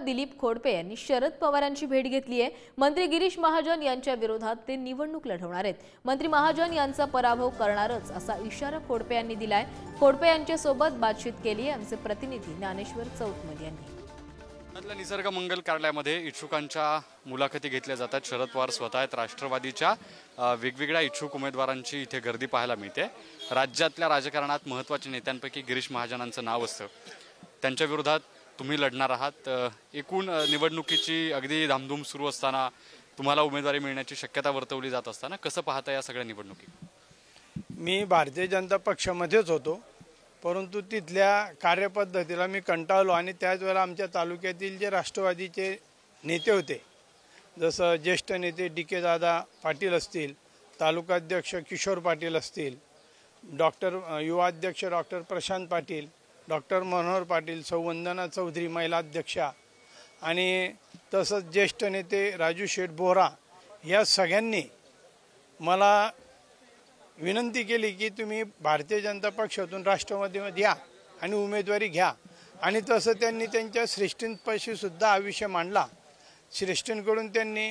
दिलीप खोडपे यांनी शरद पवारांची भेट घेतली आहे। मंत्री गिरीश महाजन यांच्या विरोधात ते निवडणूक लढवणार आहेत। मंत्री महाजन यांचा पराभव करणारच असा इशारा खोडपे यांनी दिलाय। खोडपे यांच्या सोबत बातचीत केली आहे आमचे प्रतिनिधी ज्ञानेश्वर चौतमल यांनी। निसर्ग मंगल कार्यालयामध्ये इच्छुकांच्या मुलाखती घेतल्या जातात। शरद पवार स्वतः आहेत। राष्ट्रवादीच्या वेगवेगळ्या इच्छुक उमेदवारांची इथे गर्दी पाहायला मिळते। राज्यातल्या राजकारणात महत्त्वाच्या नेत्यांपैकी गिरीश महाजनांचं नाव असतं। त्यांच्या विरोधात तुम्ही लढणार आहात। एकूण निवडणुकीची अगदी धामधूम सुरू असताना तुम्हाला उमेदवारी मिळण्याची शक्यता वर्तवली जात असताना कसं पाहता या सगळ्या निवडणुकी? मी भारतीय जनता पक्षामध्येच होतो, परंतु तिथल्या कार्यपद्धतीला मी कंटाळलो आणि त्याच वेळेला आमच्या तालुक्यातील जे राष्ट्रवादीचे नेते होते, जसं ज्येष्ठ नेते DK दादा पाटील असतील, तालुकाध्यक्ष किशोर पाटील असतील, युवा अध्यक्ष डॉक्टर प्रशांत पाटील, डॉक्टर मनोहर पाटील, सौ वंदना चौधरी महिला अध्यक्षा आणि तसंच ज्येष्ठ नेते राजू शेठ बोरा या सगळ्यांनी मला विनंती केली की तुम्ही भारतीय जनता पक्षातून राष्ट्रवादीमध्ये या आणि उमेदवारी घ्या। आणि तसं त्यांनी त्यांच्या श्रेष्ठींपाशी सुद्धा हा विषय मांडला। श्रेष्ठींकडून त्यांनी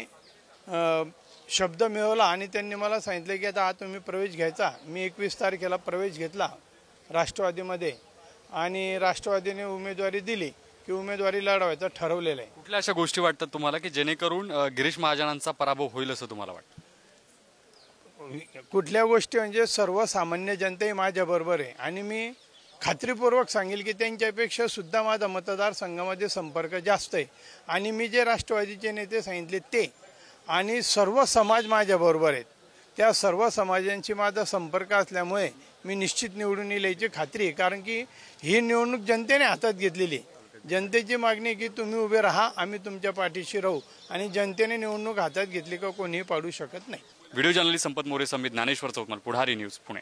शब्द मिळवला आणि त्यांनी मला सांगितलं की आता तुम्ही प्रवेश घ्यायचा। मी 21 तारखेला प्रवेश घेतला राष्ट्रवादीमध्ये आणि राष्ट्रवादीने उमेदवारी दिली की उमेदवारी लढवायचं ठरवलेलं आहे। कुठल्या अशा गोष्टी वाटतात तुम्हाला की जेणेकरून गिरीश महाजनांचा पराभव होईल असं तुम्हाला वाटतं? कुठल्या गोष्टी म्हणजे सर्वसामान्य जनताही माझ्याबरोबर आहे आणि मी खात्रीपूर्वक सांगेल की त्यांच्यापेक्षा सुद्धा माझा मतदारसंघामध्ये संपर्क जास्त आहे आणि मी जे राष्ट्रवादीचे नेते सांगितले ते आणि सर्व समाज माझ्याबरोबर आहेत। त्या सर्व समाजांशी माझा संपर्क असल्यामुळे मी निश्चित निवडून येईल याची खात्री आहे। कारण की ही निवडणूक जनतेने हातात घेतलेली आहे। जनतेची मागणी की तुम्ही उभे राहा, आम्ही तुमच्या पाठीशी राहू आणि जनतेने निवडणूक हातात घेतली का कोणीही पाडू शकत नाही। व्हिडिओ जर्नलिस्ट संपत मोरे समित, ज्ञानेश्वर चौतमल, पुढारी न्यूज, पुणे।